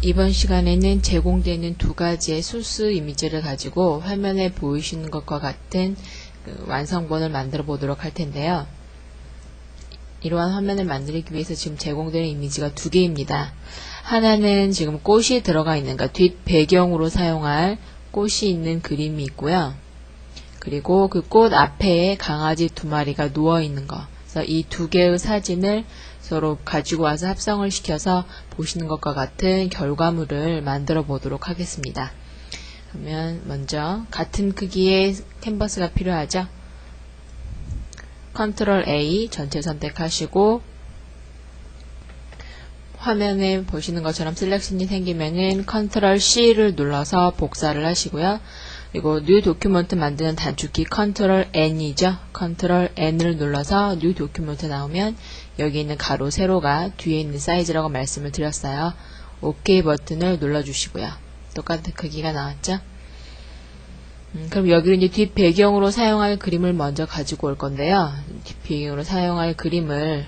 이번 시간에는 제공되는 두 가지의 소스 이미지를 가지고 화면에 보이시는 것과 같은 완성본을 만들어 보도록 할 텐데요. 이러한 화면을 만들기 위해서 지금 제공되는 이미지가 두 개입니다. 하나는 지금 꽃이 들어가 있는, 뒷 배경으로 사용할 꽃이 있는 그림이 있고요. 그리고 그 꽃 앞에 강아지 두 마리가 누워 있는 거. 그래서 이 두 개의 사진을 서로 가지고 와서 합성을 시켜서 보시는 것과 같은 결과물을 만들어 보도록 하겠습니다. 그러면 먼저 같은 크기의 캔버스가 필요하죠. 컨트롤 A 전체 선택하시고 화면에 보시는 것처럼 셀렉션이 생기면은 컨트롤 C를 눌러서 복사를 하시고요. 그리고 뉴 도큐먼트 만드는 단축키 컨트롤 N이죠. 컨트롤 N을 눌러서 뉴 도큐먼트 나오면 여기 있는 가로 세로가 뒤에 있는 사이즈라고 말씀을 드렸어요. OK 버튼을 눌러주시고요. 똑같은 크기가 나왔죠. 그럼 여기를 이제 뒷 배경으로 사용할 그림을 먼저 가지고 올 건데요. 뒷 배경으로 사용할 그림을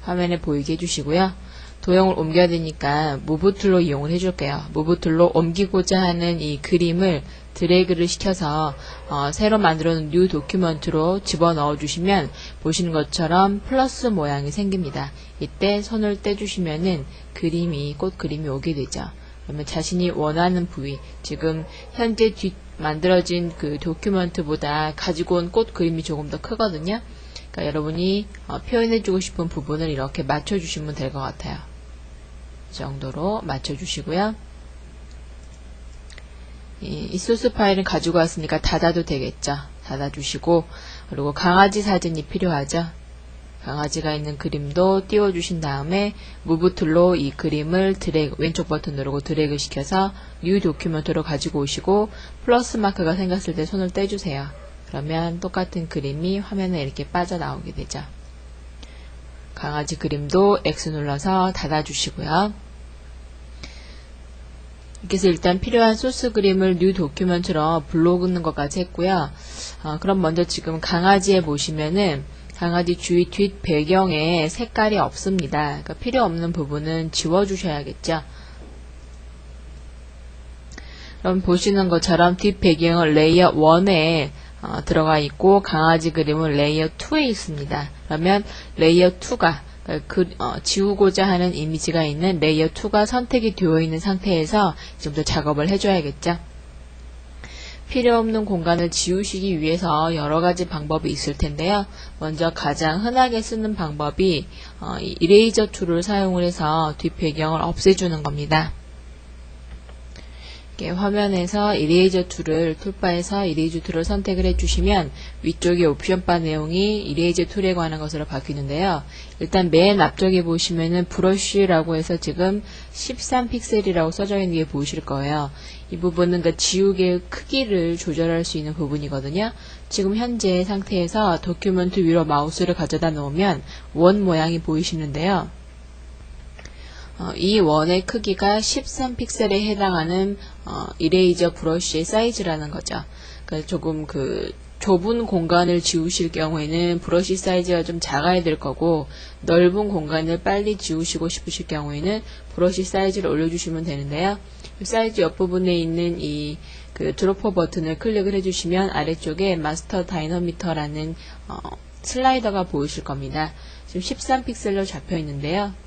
화면에 보이게 해주시고요. 도형을 옮겨야 되니까 무브 툴로 이용을 해줄게요. 무브 툴로 옮기고자 하는 이 그림을 드래그를 시켜서 새로 만들어 놓은 뉴 도큐먼트로 집어넣어 주시면 보시는 것처럼 플러스 모양이 생깁니다. 이때 손을 떼주시면은 꽃 그림이 오게 되죠. 그러면 자신이 원하는 부위, 지금 현재 만들어진 그 도큐먼트보다 가지고 온 꽃 그림이 조금 더 크거든요. 그러니까 여러분이 표현해주고 싶은 부분을 이렇게 맞춰주시면 될 것 같아요. 이 정도로 맞춰주시고요. 이 소스 파일을 가지고 왔으니까 닫아도 되겠죠. 닫아주시고, 그리고 강아지 사진이 필요하죠. 강아지가 있는 그림도 띄워주신 다음에 무브 툴로 이 그림을 왼쪽 버튼 누르고 드래그 시켜서 뉴 도큐먼트로 가지고 오시고 플러스 마크가 생겼을 때 손을 떼주세요. 그러면 똑같은 그림이 화면에 이렇게 빠져나오게 되죠. 강아지 그림도 X 눌러서 닫아주시고요. 이렇게 해서 일단 필요한 소스 그림을 뉴 도큐먼트로 불러오는 것까지 했고요. 그럼 먼저 지금 강아지에 보시면은 강아지 주위 뒷 배경에 색깔이 없습니다. 그러니까 필요 없는 부분은 지워주셔야겠죠. 그럼 보시는 것처럼 뒷 배경은 레이어 1에 들어가 있고 강아지 그림은 레이어 2에 있습니다. 그러면 레이어 2가 지우고자 하는 이미지가 있는 레이어 2가 선택이 되어 있는 상태에서 지금부터 작업을 해줘야겠죠. 필요 없는 공간을 지우시기 위해서 여러 가지 방법이 있을 텐데요. 먼저 가장 흔하게 쓰는 방법이 이레이저 툴을 사용을 해서 뒷 배경을 없애주는 겁니다. 화면에서 이레이저 툴을 툴바에서 이레이저 툴을 선택을 해주시면 위쪽에 옵션바 내용이 이레이저 툴에 관한 것으로 바뀌는데요. 일단 맨 앞쪽에 보시면은 브러쉬라고 해서 지금 13픽셀이라고 써져 있는 게 보이실 거예요. 이 부분은 그 지우개의 크기를 조절할 수 있는 부분이거든요. 지금 현재 상태에서 도큐먼트 위로 마우스를 가져다 놓으면 원 모양이 보이시는데요. 이 원의 크기가 13픽셀에 해당하는 이레이저 브러쉬의 사이즈라는 거죠. 그러니까 조금 좁은 공간을 지우실 경우에는 브러쉬 사이즈가 좀 작아야 될 거고, 넓은 공간을 빨리 지우시고 싶으실 경우에는 브러쉬 사이즈를 올려주시면 되는데요. 사이즈 옆부분에 있는 이 드로퍼 버튼을 클릭을 해주시면 아래쪽에 마스터 다이너미터라는 슬라이더가 보이실 겁니다. 지금 13픽셀로 잡혀 있는데요.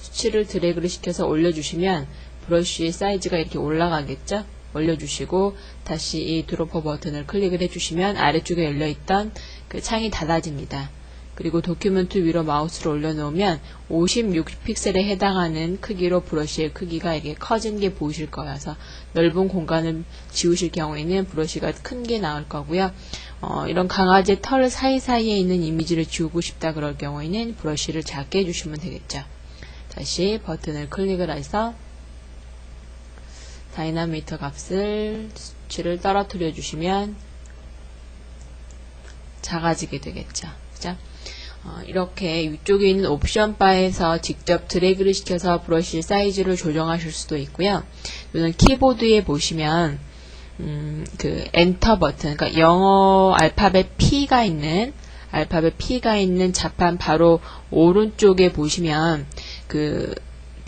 수치를 드래그를 시켜서 올려주시면 브러쉬의 사이즈가 이렇게 올라가겠죠? 올려주시고 다시 이 드로퍼 버튼을 클릭을 해주시면 아래쪽에 열려있던 그 창이 닫아집니다. 그리고 도큐멘트 위로 마우스를 올려놓으면 56픽셀에 해당하는 크기로 브러쉬의 크기가 이게 커진 게 보이실 거여서 넓은 공간을 지우실 경우에는 브러쉬가 큰 게 나올 거고요. 이런 강아지의 털 사이사이에 있는 이미지를 지우고 싶다 그럴 경우에는 브러쉬를 작게 해주시면 되겠죠. 다시 버튼을 클릭을 해서 다이나미터 값을 수치를 떨어뜨려 주시면 작아지게 되겠죠. 그죠? 이렇게 위쪽에 있는 옵션 바에서 직접 드래그를 시켜서 브러쉬 사이즈를 조정하실 수도 있고요. 또는 키보드에 보시면 엔터 버튼, 그러니까 영어 알파벳 P가 있는 자판 바로 오른쪽에 보시면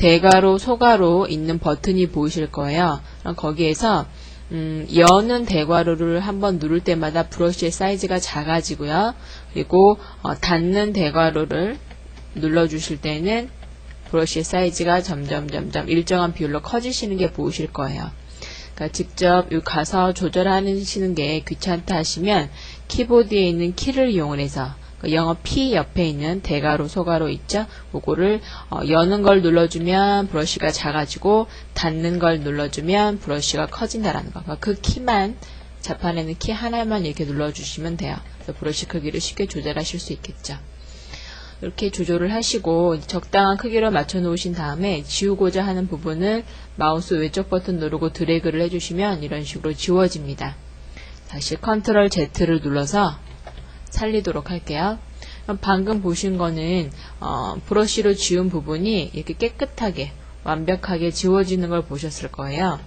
대괄호, 소괄호 있는 버튼이 보이실 거예요. 그럼 거기에서 여는 대괄호를 한번 누를 때마다 브러쉬의 사이즈가 작아지고요. 그리고 닫는 대괄호를 눌러주실 때는 브러쉬의 사이즈가 점점 일정한 비율로 커지시는 게 보이실 거예요. 그러니까 직접 여기 가서 조절하시는 게 귀찮다 하시면 키보드에 있는 키를 이용해서 영어 P 옆에 있는 대괄호, 소괄호 있죠? 그거를 여는 걸 눌러주면 브러쉬가 작아지고 닫는 걸 눌러주면 브러쉬가 커진다라는 거. 그 키만, 자판에는 키 하나만 이렇게 눌러주시면 돼요. 그래서 브러쉬 크기를 쉽게 조절하실 수 있겠죠. 이렇게 조절을 하시고 적당한 크기로 맞춰 놓으신 다음에 지우고자 하는 부분을 마우스 왼쪽 버튼 누르고 드래그를 해주시면 이런 식으로 지워집니다. 다시 컨트롤 Z를 눌러서 살리도록 할게요. 방금 보신 거는 브러쉬로 지운 부분이 이렇게 깨끗하게 완벽하게 지워지는 걸 보셨을 거예요.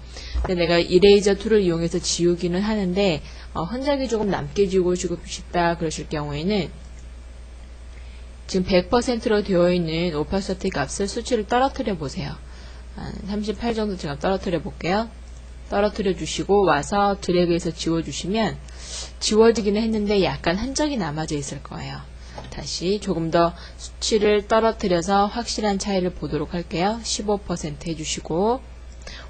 근데 내가 이레이저 툴을 이용해서 지우기는 하는데 흔적이 조금 남게 지우고 싶다 그러실 경우에는 지금 100%로 되어 있는 오파시티 값을 수치를 떨어뜨려 보세요. 한 38 정도 제가 떨어뜨려 볼게요. 떨어뜨려 주시고 와서 드래그해서 지워 주시면 지워지기는 했는데 약간 흔적이 남아져 있을 거예요. 다시 조금 더 수치를 떨어뜨려서 확실한 차이를 보도록 할게요. 15% 해주시고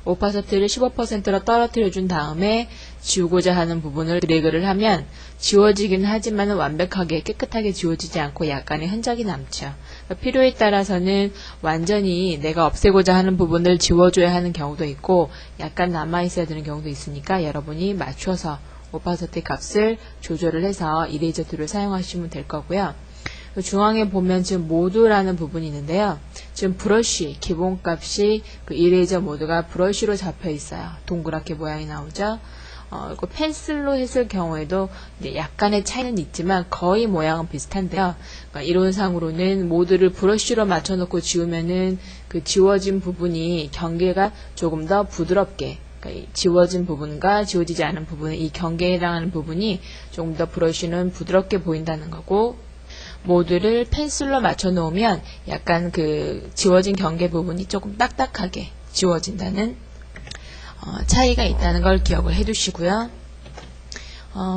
오파시티를 15%로 떨어뜨려 준 다음에 지우고자 하는 부분을 드래그를 하면 지워지기는 하지만 완벽하게 깨끗하게 지워지지 않고 약간의 흔적이 남죠. 필요에 따라서는 완전히 내가 없애고자 하는 부분을 지워줘야 하는 경우도 있고 약간 남아있어야 되는 경우도 있으니까 여러분이 맞춰서 오파시티 값을 조절을 해서 이레이저 툴을 사용하시면 될 거고요. 중앙에 보면 지금 모드라는 부분이 있는데요. 지금 브러쉬 기본값이 그 이레이저 모드가 브러쉬로 잡혀 있어요. 동그랗게 모양이 나오죠. 이거 펜슬로 했을 경우에도 이제 약간의 차이는 있지만 거의 모양은 비슷한데요. 그러니까 이론상으로는 모드를 브러쉬로 맞춰놓고 지우면은 그 지워진 부분이 경계가 조금 더 부드럽게, 그러니까 지워진 부분과 지워지지 않은 부분의 이 경계에 해당하는 부분이 조금 더 브러쉬는 부드럽게 보인다는 거고, 모드를 펜슬로 맞춰 놓으면 약간 그 지워진 경계 부분이 조금 딱딱하게 지워진다는 차이가 있다는 걸 기억을 해 두시고요.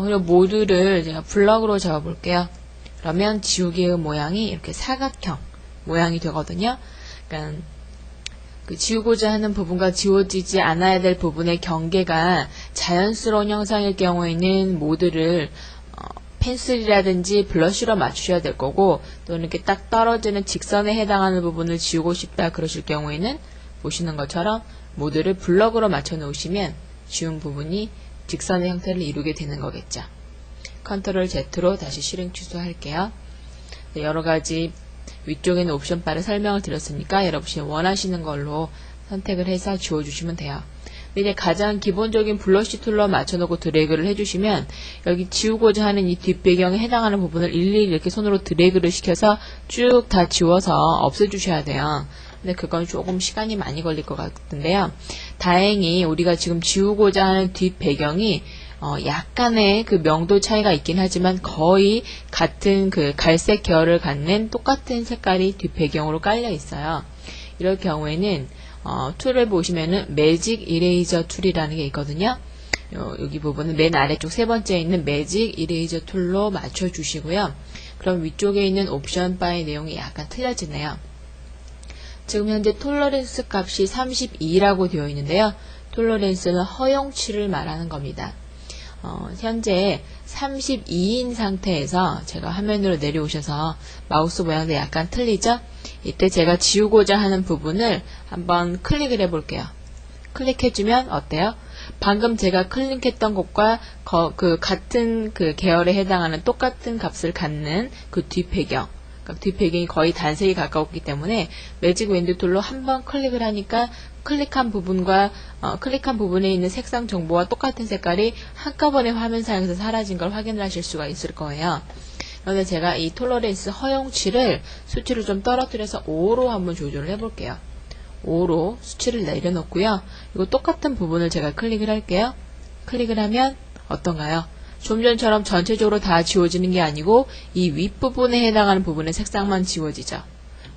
그리고 모드를 제가 블럭으로 잡아 볼게요. 그러면 지우개의 모양이 이렇게 사각형 모양이 되거든요. 그러니까 그 지우고자 하는 부분과 지워지지 않아야 될 부분의 경계가 자연스러운 형상일 경우에는 모드를 펜슬이라든지 블러쉬로 맞추셔야 될 거고, 또는 이렇게 딱 떨어지는 직선에 해당하는 부분을 지우고 싶다 그러실 경우에는 보시는 것처럼 모드를 블럭으로 맞춰 놓으시면 지운 부분이 직선의 형태를 이루게 되는 거겠죠. 컨트롤 Z로 다시 실행 취소할게요. 여러가지 위쪽에는 옵션 바를 설명을 드렸으니까 여러분이 원하시는 걸로 선택을 해서 지워주시면 돼요. 이제 가장 기본적인 블러쉬 툴로 맞춰놓고 드래그를 해주시면 여기 지우고자 하는 이 뒷배경에 해당하는 부분을 일일이 이렇게 손으로 드래그를 시켜서 쭉 다 지워서 없애주셔야 돼요. 근데 그건 조금 시간이 많이 걸릴 것 같은데요. 다행히 우리가 지금 지우고자 하는 뒷배경이 약간의 그 명도 차이가 있긴 하지만 거의 같은 그 갈색 계열을 갖는 똑같은 색깔이 뒷배경으로 깔려 있어요. 이럴 경우에는 툴을 보시면은 매직 이레이저 툴이라는 게 있거든요. 여기 부분은 맨 아래쪽 세 번째에 있는 매직 이레이저 툴로 맞춰 주시고요. 그럼 위쪽에 있는 옵션 바의 내용이 약간 틀려지네요. 지금 현재 톨러렌스 값이 32라고 되어 있는데요. 톨러렌스는 허용치를 말하는 겁니다. 현재 32인 상태에서 제가 화면으로 내려오셔서 마우스 모양도 약간 틀리죠? 이때 제가 지우고자 하는 부분을 한번 클릭을 해볼게요. 클릭해주면 어때요? 방금 제가 클릭했던 것과 그 같은 그 계열에 해당하는 똑같은 값을 갖는 그 뒷배경, 그러니까 뒷배경이 거의 단색이 가까웠기 때문에 매직 윈드 툴로 한번 클릭을 하니까 클릭한 부분과 클릭한 부분에 있는 색상 정보와 똑같은 색깔이 한꺼번에 화면상에서 사라진 걸 확인을 하실 수가 있을 거예요. 그런데 제가 이 톨러렌스 허용치를 수치를 좀 떨어뜨려서 5로 한번 조절을 해볼게요. 5로 수치를 내려놓고요. 이거 똑같은 부분을 제가 클릭을 할게요. 클릭을 하면 어떤가요? 좀 전처럼 전체적으로 다 지워지는 게 아니고 이 윗부분에 해당하는 부분의 색상만 지워지죠.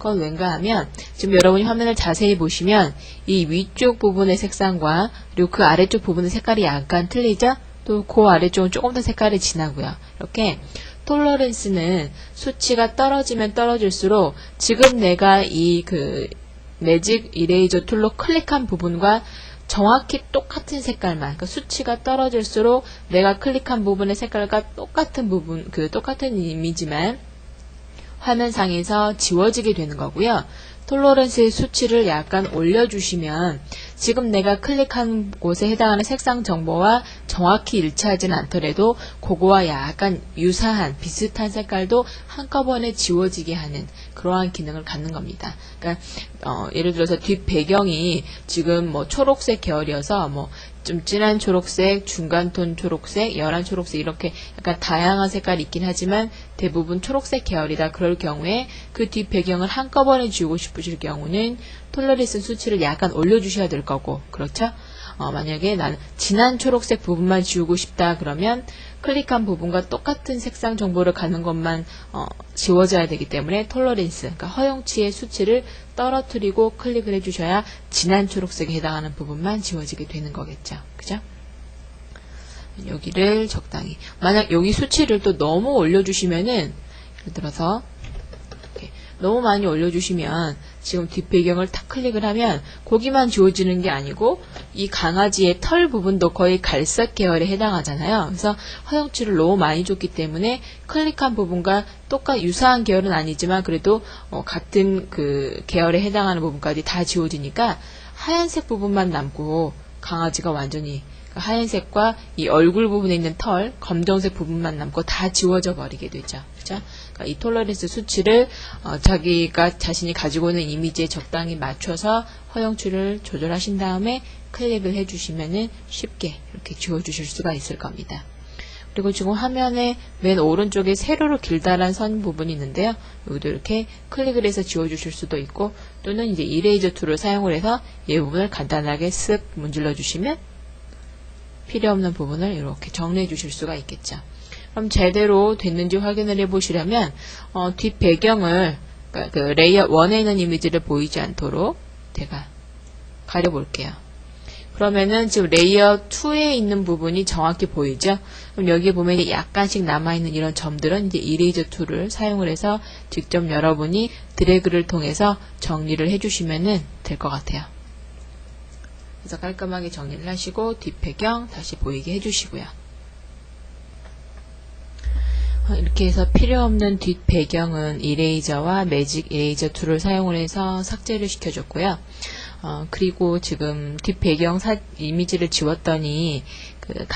그건 왠가 하면 지금 여러분이 화면을 자세히 보시면 이 위쪽 부분의 색상과 그리고 그 아래쪽 부분의 색깔이 약간 틀리죠? 또 그 아래쪽은 조금 더 색깔이 진하고요. 이렇게 톨러런스는 수치가 떨어지면 떨어질수록 지금 내가 이 매직 이레이저 툴로 클릭한 부분과 정확히 똑같은 색깔만, 그러니까 수치가 떨어질수록 내가 클릭한 부분의 색깔과 똑같은 부분, 똑같은 이미지만 화면상에서 지워지게 되는 거고요. 톨러런스의 수치를 약간 올려주시면 지금 내가 클릭한 곳에 해당하는 색상 정보와 정확히 일치하지는 않더라도 그거와 약간 유사한 비슷한 색깔도 한꺼번에 지워지게 하는 그러한 기능을 갖는 겁니다. 그러니까 예를 들어서 뒷 배경이 지금 뭐 초록색 계열이어서 뭐 좀 진한 초록색, 중간톤 초록색, 연한 초록색 이렇게 약간 다양한 색깔이 있긴 하지만 대부분 초록색 계열이다. 그럴 경우에 그 뒷 배경을 한꺼번에 지우고 싶으실 경우는 톨러런스 수치를 약간 올려주셔야 될 거고, 그렇죠? 만약에 나는 진한 초록색 부분만 지우고 싶다 그러면 클릭한 부분과 똑같은 색상 정보를 갖는 것만 지워져야 되기 때문에 톨러런스, 그러니까 허용치의 수치를 떨어뜨리고 클릭을 해주셔야 진한 초록색에 해당하는 부분만 지워지게 되는 거겠죠. 그죠? 여기를 적당히. 만약 여기 수치를 또 너무 올려주시면은, 예를 들어서, 이렇게 너무 많이 올려주시면 지금 뒷배경을 탁 클릭을 하면 거기만 지워지는 게 아니고 이 강아지의 털 부분도 거의 갈색 계열에 해당하잖아요. 그래서 허용치를 너무 많이 줬기 때문에 클릭한 부분과 유사한 계열은 아니지만 그래도 같은 그 계열에 해당하는 부분까지 다 지워지니까 하얀색 부분만 남고 강아지가 완전히 하얀색과 이 얼굴 부분에 있는 털, 검정색 부분만 남고 다 지워져 버리게 되죠. 그죠? 그러니까 이 톨러런스 수치를 자기가 자신이 가지고 있는 이미지에 적당히 맞춰서 허용치를 조절하신 다음에 클릭을 해주시면은 쉽게 이렇게 지워주실 수가 있을 겁니다. 그리고 지금 화면에 맨 오른쪽에 세로로 길다란 선 부분이 있는데요. 여기도 이렇게 클릭을 해서 지워주실 수도 있고 또는 이제 이레이저 툴을 사용을 해서 이 부분을 간단하게 쓱 문질러 주시면 필요 없는 부분을 이렇게 정리해 주실 수가 있겠죠. 그럼 제대로 됐는지 확인을 해 보시려면 뒷 배경을 그러니까 그 레이어 1에 있는 이미지를 보이지 않도록 제가 가려 볼게요. 그러면은 지금 레이어 2에 있는 부분이 정확히 보이죠? 그럼 여기 보면 약간씩 남아있는 이런 점들은 이제 이레이저 툴을 사용을 해서 직접 여러분이 드래그를 통해서 정리를 해주시면 될 것 같아요. 그래서 깔끔하게 정리를 하시고 뒷배경 다시 보이게 해주시고요. 이렇게 해서 필요없는 뒷배경은 이레이저와 매직 이레이저 툴을 사용을 해서 삭제를 시켜줬고요. 그리고 지금 뒷배경 이미지를 지웠더니 그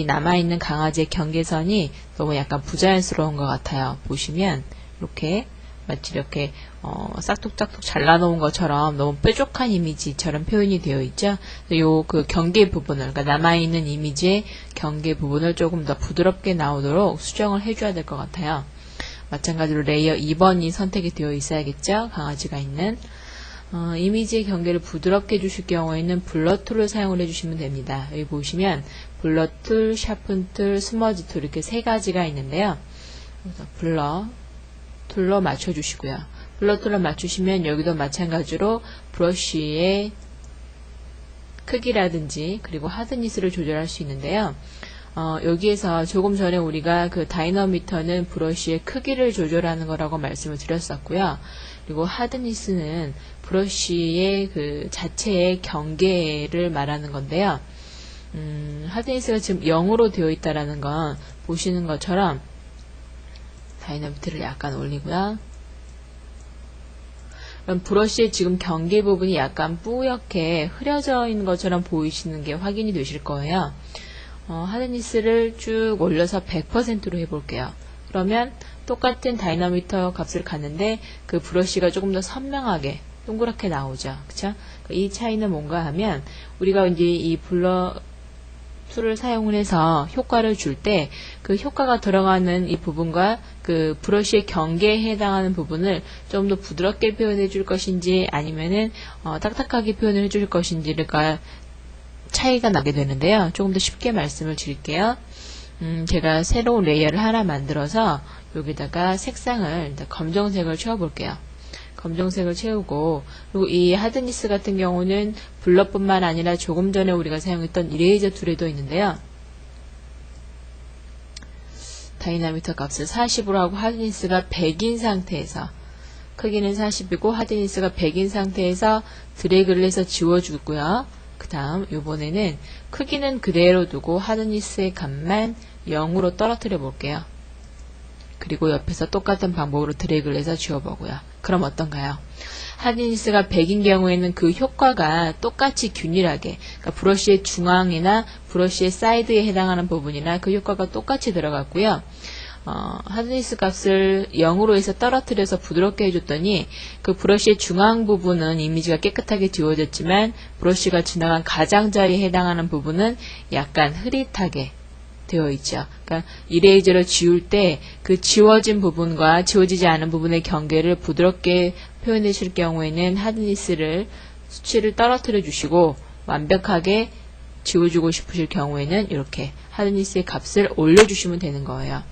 남아있는 강아지의 경계선이 너무 약간 부자연스러운 것 같아요. 보시면 이렇게 마치 이렇게 싹둑싹둑 잘라놓은 것처럼 너무 뾰족한 이미지처럼 표현이 되어 있죠. 요 그 경계 부분을, 그러니까 남아있는 이미지의 경계 부분을 조금 더 부드럽게 나오도록 수정을 해줘야 될 것 같아요. 마찬가지로 레이어 2번이 선택이 되어 있어야겠죠. 강아지가 있는 이미지의 경계를 부드럽게 해주실 경우에는 블러 툴을 사용을 해주시면 됩니다. 여기 보시면 블러 툴, 샤픈 툴, 스머지 툴 이렇게 세 가지가 있는데요. 그래서 블러 툴로 맞춰주시고요. 블러 툴로 맞추시면 여기도 마찬가지로 브러쉬의 크기라든지 그리고 하드니스를 조절할 수 있는데요. 여기에서 조금 전에 우리가 그 다이너미터는 브러쉬의 크기를 조절하는 거라고 말씀을 드렸었고요. 그리고 하드니스는 브러쉬의 그 자체의 경계를 말하는 건데요. 하드니스가 지금 0으로 되어 있다라는 건 보시는 것처럼 다이너미트를 약간 올리고요. 그럼 브러쉬의 지금 경계 부분이 약간 뿌옇게 흐려져 있는 것처럼 보이시는 게 확인이 되실 거예요. 하드니스를 쭉 올려서 100%로 해볼게요. 그러면 똑같은 다이너미터 값을 갔는데 그 브러쉬가 조금 더 선명하게 동그랗게 나오죠. 그쵸? 이 차이는 뭔가 하면 우리가 이제 이 블러 툴을 사용을 해서 효과를 줄 때 그 효과가 들어가는 이 부분과 그 브러쉬의 경계에 해당하는 부분을 좀 더 부드럽게 표현해 줄 것인지 아니면은 딱딱하게 표현을 해 줄 것인지가 차이가 나게 되는데요. 조금 더 쉽게 말씀을 드릴게요. 제가 새로운 레이어를 하나 만들어서 여기다가 색상을 검정색을 채워볼게요. 검정색을 채우고, 그리고 이 하드니스 같은 경우는 블러뿐만 아니라 조금 전에 우리가 사용했던 이레이저 툴에도 있는데요. 다이나미터 값을 40으로 하고 하드니스가 100인 상태에서, 크기는 40이고 하드니스가 100인 상태에서 드래그를 해서 지워주고요. 그 다음 이번에는 크기는 그대로 두고 하드니스의 값만 0으로 떨어뜨려 볼게요. 그리고 옆에서 똑같은 방법으로 드래그를 해서 지워보고요. 그럼 어떤가요? 하드니스가 100인 경우에는 그 효과가 똑같이 균일하게, 그러니까 브러쉬의 중앙이나 브러쉬의 사이드에 해당하는 부분이나 그 효과가 똑같이 들어갔고요. 하드니스 값을 0으로 해서 떨어뜨려서 부드럽게 해줬더니 그 브러쉬의 중앙 부분은 이미지가 깨끗하게 지워졌지만 브러쉬가 지나간 가장자리에 해당하는 부분은 약간 흐릿하게 되어 있죠. 그러니까 이레이저로 지울 때 그 지워진 부분과 지워지지 않은 부분의 경계를 부드럽게 표현해 주실 경우에는 하드니스를 수치를 떨어뜨려 주시고 완벽하게 지워주고 싶으실 경우에는 이렇게 하드니스의 값을 올려주시면 되는 거예요.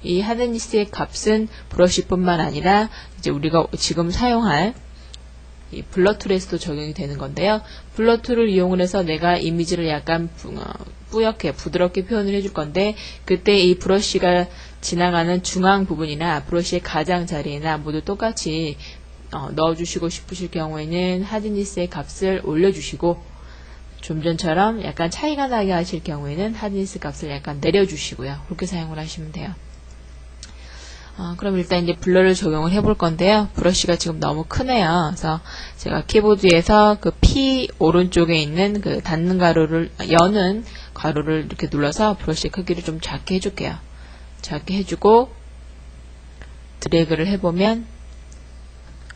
이 하드니스의 값은 브러쉬뿐만 아니라 이제 우리가 지금 사용할 이 블러 툴에서도 적용이 되는 건데요. 블러 툴을 이용을 해서 내가 이미지를 약간 뿌옇게 부드럽게 표현을 해줄 건데 그때 이 브러쉬가 지나가는 중앙 부분이나 브러쉬의 가장자리나 모두 똑같이 넣어주시고 싶으실 경우에는 하드니스의 값을 올려주시고 좀 전처럼 약간 차이가 나게 하실 경우에는 하드니스 값을 약간 내려주시고요. 그렇게 사용을 하시면 돼요. 그럼 일단 이제 블러를 적용을 해볼 건데요. 브러쉬가 지금 너무 크네요. 그래서 제가 키보드에서 그 P 오른쪽에 있는 그 닫는 가로를, 여는 가로를 이렇게 눌러서 브러쉬 크기를 좀 작게 해줄게요. 작게 해주고 드래그를 해보면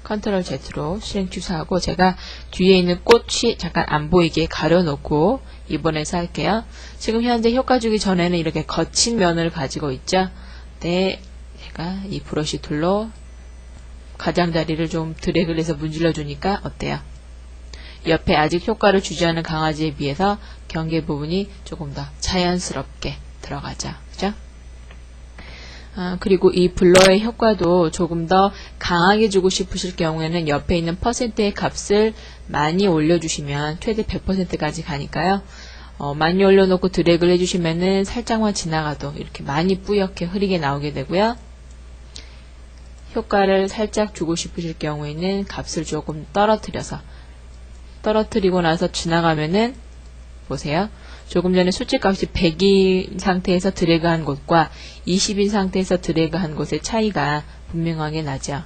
컨트롤 Z로 실행 취소하고 제가 뒤에 있는 꽃이 잠깐 안 보이게 가려놓고 이번에서 할게요. 지금 현재 효과 주기 전에는 이렇게 거친 면을 가지고 있죠. 네. 제가 이 브러쉬 툴로 가장자리를 좀 드래그를 해서 문질러 주니까 어때요? 옆에 아직 효과를 주지 않은 강아지에 비해서 경계 부분이 조금 더 자연스럽게 들어가죠. 그죠? 그리고 이 블러의 효과도 조금 더 강하게 주고 싶으실 경우에는 옆에 있는 퍼센트의 값을 많이 올려주시면 최대 100%까지 가니까요. 많이 올려놓고 드래그를 해주시면은 살짝만 지나가도 이렇게 많이 뿌옇게 흐리게 나오게 되고요. 효과를 살짝 주고 싶으실 경우에는 값을 조금 떨어뜨리고 나서 지나가면은 보세요. 조금 전에 수치값이 100인 상태에서 드래그한 곳과 20인 상태에서 드래그한 곳의 차이가 분명하게 나죠.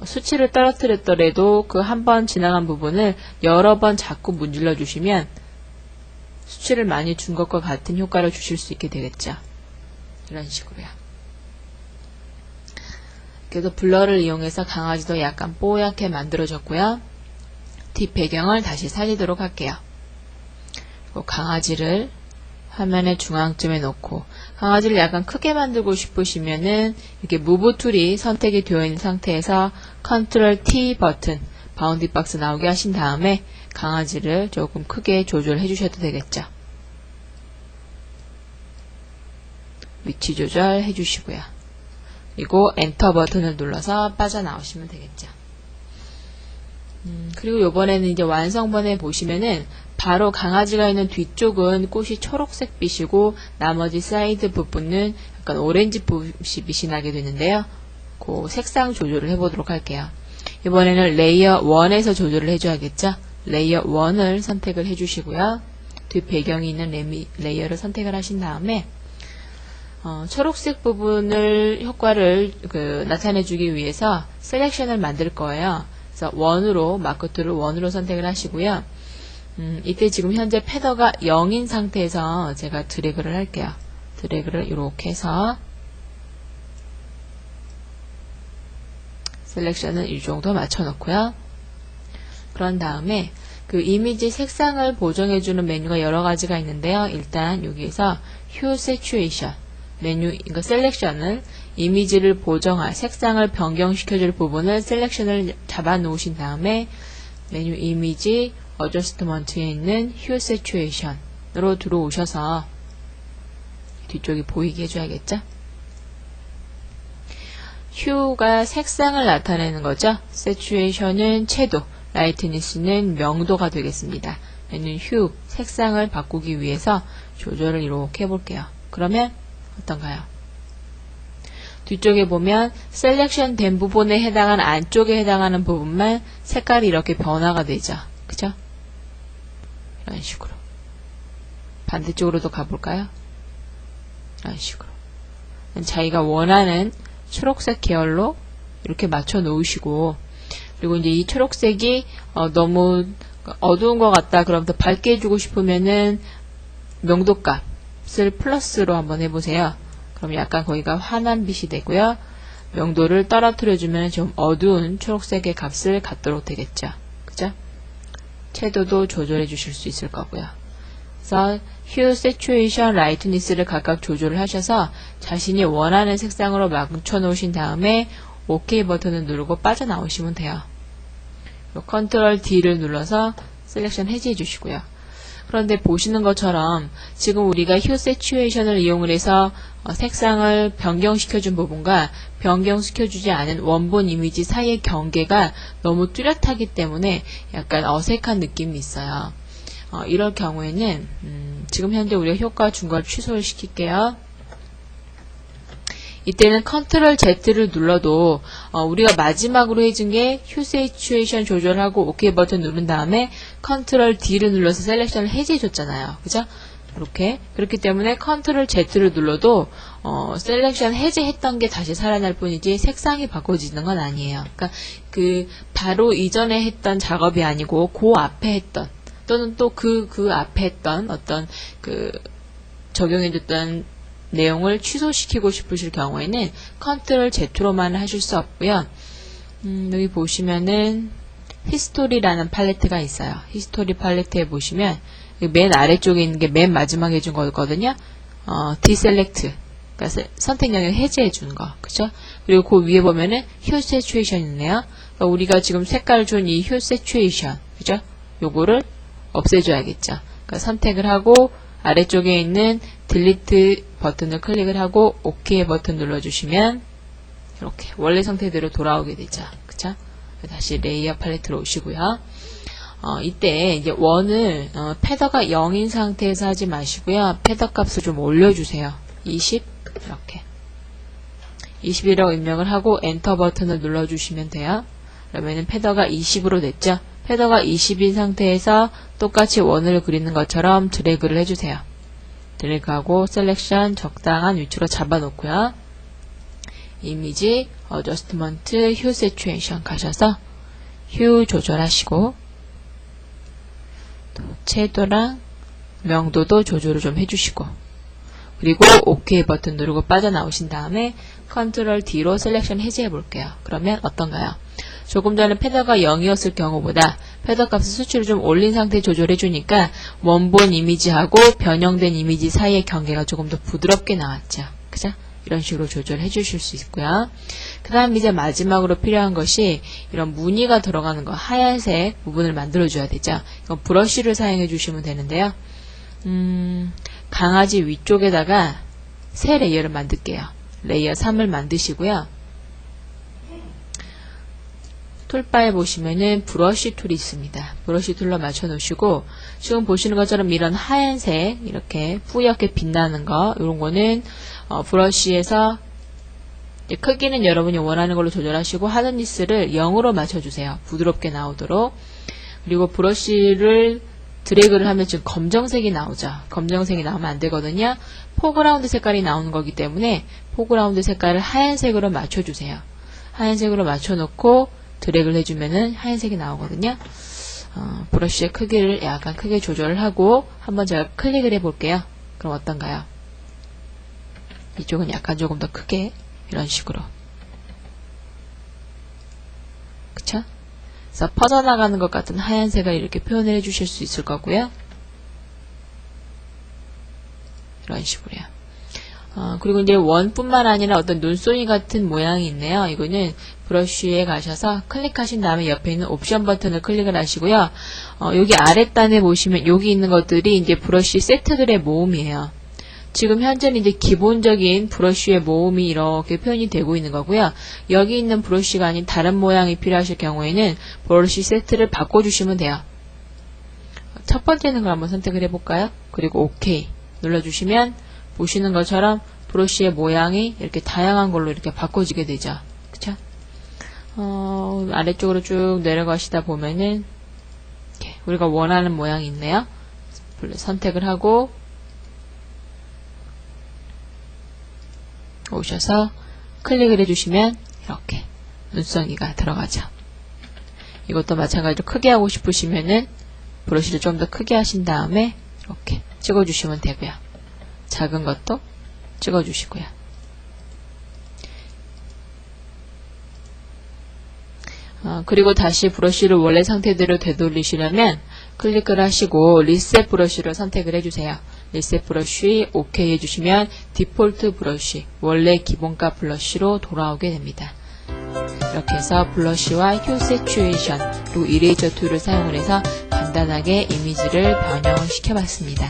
수치를 떨어뜨렸더라도 그 한 번 지나간 부분을 여러 번 자꾸 문질러 주시면 수치를 많이 준 것과 같은 효과를 주실 수 있게 되겠죠. 이런 식으로요. 그래서 블러를 이용해서 강아지도 약간 뽀얗게 만들어졌고요. 뒷 배경을 다시 살리도록 할게요. 그리고 강아지를 화면의 중앙쯤에 놓고 강아지를 약간 크게 만들고 싶으시면은 이렇게 무브 툴이 선택이 되어 있는 상태에서 컨트롤 T 버튼 바운딩 박스 나오게 하신 다음에 강아지를 조금 크게 조절해 주셔도 되겠죠. 위치 조절해 주시고요. 그리고 엔터 버튼을 눌러서 빠져나오시면 되겠죠. 그리고 이번에는 이제 완성본에 보시면은 바로 강아지가 있는 뒤쪽은 꽃이 초록색 빛이고 나머지 사이드 부분은 약간 오렌지 빛이 나게 되는데요. 그 색상 조절을 해보도록 할게요. 이번에는 레이어 1에서 조절을 해줘야겠죠. 레이어 1을 선택을 해주시고요. 뒷 배경이 있는 레이어를 선택을 하신 다음에 초록색 부분을 효과를 나타내주기 위해서 셀렉션을 만들 거예요. 그래서 마크 툴을 1으로 선택을 하시고요. 이때 지금 현재 패더가 0인 상태에서 제가 드래그를 할게요. 드래그를 이렇게 해서 셀렉션을 이 정도 맞춰 놓고요. 그런 다음에 그 이미지 색상을 보정해주는 메뉴가 여러 가지가 있는데요. 일단 여기에서 Hue Saturation 메뉴, 그러니까 셀렉션을 이미지를 보정할 색상을 변경시켜줄 부분을 셀렉션을 잡아 놓으신 다음에 메뉴 이미지 어저스트먼트에 있는 Hue Saturation으로 들어오셔서 뒤쪽이 보이게 해줘야겠죠. hue가 색상을 나타내는 거죠. saturation은 채도, lightness는 명도가 되겠습니다. 얘는 hue, 색상을 바꾸기 위해서 조절을 이렇게 해볼게요. 그러면 어떤가요? 뒤쪽에 보면 셀렉션 된 부분에 해당하는 안쪽에 해당하는 부분만 색깔이 이렇게 변화가 되죠. 그죠? 이런 식으로. 반대쪽으로도 가볼까요? 이런 식으로. 자기가 원하는 초록색 계열로 이렇게 맞춰 놓으시고, 그리고 이제 이 초록색이 너무 어두운 것 같다. 그럼 더 밝게 해주고 싶으면은 명도값을 플러스로 한번 해보세요. 그럼 약간 거기가 환한 빛이 되고요. 명도를 떨어뜨려주면 좀 어두운 초록색의 값을 갖도록 되겠죠. 그죠? 채도도 조절해 주실 수 있을 거고요. 그래서 hue, saturation, lightness를 각각 조절을 하셔서 자신이 원하는 색상으로 맞춰 놓으신 다음에 OK 버튼을 누르고 빠져나오시면 돼요. 컨트롤 D를 눌러서 셀렉션 해제해 주시고요. 그런데 보시는 것처럼 지금 우리가 hue saturation을 이용을 해서 색상을 변경시켜준 부분과 변경시켜주지 않은 원본 이미지 사이의 경계가 너무 뚜렷하기 때문에 약간 어색한 느낌이 있어요. 이럴 경우에는 지금 현재 우리가 효과 준 걸 취소를 시킬게요. 이때는 컨트롤 Z를 눌러도 우리가 마지막으로 해준 게 hue saturation 조절하고 OK 버튼 누른 다음에 컨트롤 D를 눌러서 셀렉션을 해제해 줬잖아요. 그죠? 이렇게. 그렇기 때문에 컨트롤 Z를 눌러도 셀렉션 해제했던 게 다시 살아날 뿐이지 색상이 바꿔지는 건 아니에요. 그러니까 그 바로 이전에 했던 작업이 아니고 그 앞에 했던 또는 또 그 앞에 했던 어떤 그 적용해줬던 내용을 취소시키고 싶으실 경우에는 컨트롤 Z로만 하실 수 없고요. 여기 보시면은 히스토리라는 팔레트가 있어요. 히스토리 팔레트에 보시면 맨 아래쪽에 있는 게 맨 마지막에 해준 거거든요. 디셀렉트, 그러니까 선택 영역 해제해 주는 거, 그죠? 그리고 그 위에 보면은 hue saturation 있네요. 그러니까 우리가 지금 색깔 준 이 hue saturation, 그죠? 요거를 없애줘야겠죠. 그러니까 선택을 하고 아래쪽에 있는 딜리트 버튼을 클릭을 하고 OK 버튼 눌러주시면 이렇게 원래 상태대로 돌아오게 되죠. 그쵸? 다시 레이어 팔레트로 오시고요. 이때 이제 원을 패더가 0인 상태에서 하지 마시고요. 패더 값을 좀 올려주세요. 20 이렇게 20이라고 입력을 하고 엔터 버튼을 눌러주시면 돼요. 그러면은 패더가 20으로 됐죠. 패더가 20인 상태에서 똑같이 원을 그리는 것처럼 드래그를 해주세요. 드래그하고 셀렉션 적당한 위치로 잡아놓고요. 이미지 어저스트먼트 휴 세츄에이션 가셔서 휴 조절하시고 또 채도랑 명도도 조절을 좀 해주시고 그리고 OK 버튼 누르고 빠져나오신 다음에 컨트롤 D로 셀렉션 해제해 볼게요. 그러면 어떤가요? 조금 전에 패더가 0이었을 경우보다 패더 값의 수치를 좀 올린 상태에 조절해 주니까 원본 이미지하고 변형된 이미지 사이의 경계가 조금 더 부드럽게 나왔죠. 그죠? 이런 식으로 조절해 주실 수 있고요. 그 다음 이제 마지막으로 필요한 것이 이런 무늬가 들어가는 거 하얀색 부분을 만들어 줘야 되죠. 이건 브러쉬를 사용해 주시면 되는데요. 강아지 위쪽에다가 새 레이어를 만들게요. 레이어 3을 만드시고요. 툴바에 보시면은 브러쉬 툴이 있습니다. 브러쉬 툴로 맞춰 놓으시고 지금 보시는 것처럼 이런 하얀색 이렇게 뿌옇게 빛나는 거 이런 거는 브러쉬에서 크기는 여러분이 원하는 걸로 조절하시고 하드니스를 0으로 맞춰주세요. 부드럽게 나오도록. 그리고 브러쉬를 드래그를 하면 지금 검정색이 나오죠. 검정색이 나오면 안 되거든요. 포그라운드 색깔이 나오는 거기 때문에 포그라운드 색깔을 하얀색으로 맞춰주세요. 하얀색으로 맞춰놓고 드래그를 해주면은 하얀색이 나오거든요. 브러쉬의 크기를 약간 크게 조절을 하고 한번 제가 클릭을 해볼게요. 그럼 어떤가요? 이쪽은 약간 조금 더 크게 이런 식으로 그쵸? 그래서 퍼져나가는 것 같은 하얀색을 이렇게 표현을 해주실 수 있을 거고요. 이런 식으로요. 그리고 이제 원뿐만 아니라 어떤 눈송이 같은 모양이 있네요. 이거는 브러쉬에 가셔서 클릭하신 다음에 옆에 있는 옵션 버튼을 클릭을 하시고요. 여기 아랫단에 보시면 여기 있는 것들이 이제 브러쉬 세트들의 모음이에요. 지금 현재는 이제 기본적인 브러쉬의 모음이 이렇게 표현이 되고 있는 거고요. 여기 있는 브러쉬가 아닌 다른 모양이 필요하실 경우에는 브러쉬 세트를 바꿔주시면 돼요. 첫 번째는 걸 한번 선택을 해볼까요? 그리고 OK 눌러주시면 보시는 것처럼 브러쉬의 모양이 이렇게 다양한 걸로 이렇게 바꿔지게 되죠. 그쵸? 아래쪽으로 쭉 내려가시다 보면은 이렇게 우리가 원하는 모양이 있네요. 선택을 하고 오셔서 클릭을 해주시면 이렇게 눈썹이가 들어가죠. 이것도 마찬가지로 크게 하고 싶으시면은 브러쉬를 좀 더 크게 하신 다음에 이렇게 찍어주시면 되고요. 작은 것도 찍어주시고요. 그리고 다시 브러쉬를 원래 상태대로 되돌리시려면 클릭을 하시고 리셋 브러쉬를 선택을 해주세요. 리셋 브러쉬 OK 해주시면 디폴트 브러쉬, 원래 기본값 블러쉬로 돌아오게 됩니다. 이렇게 해서 블러쉬와 휴 세츄에이션 그리고 이레이저 툴을 사용을 해서 간단하게 이미지를 변형을 시켜봤습니다.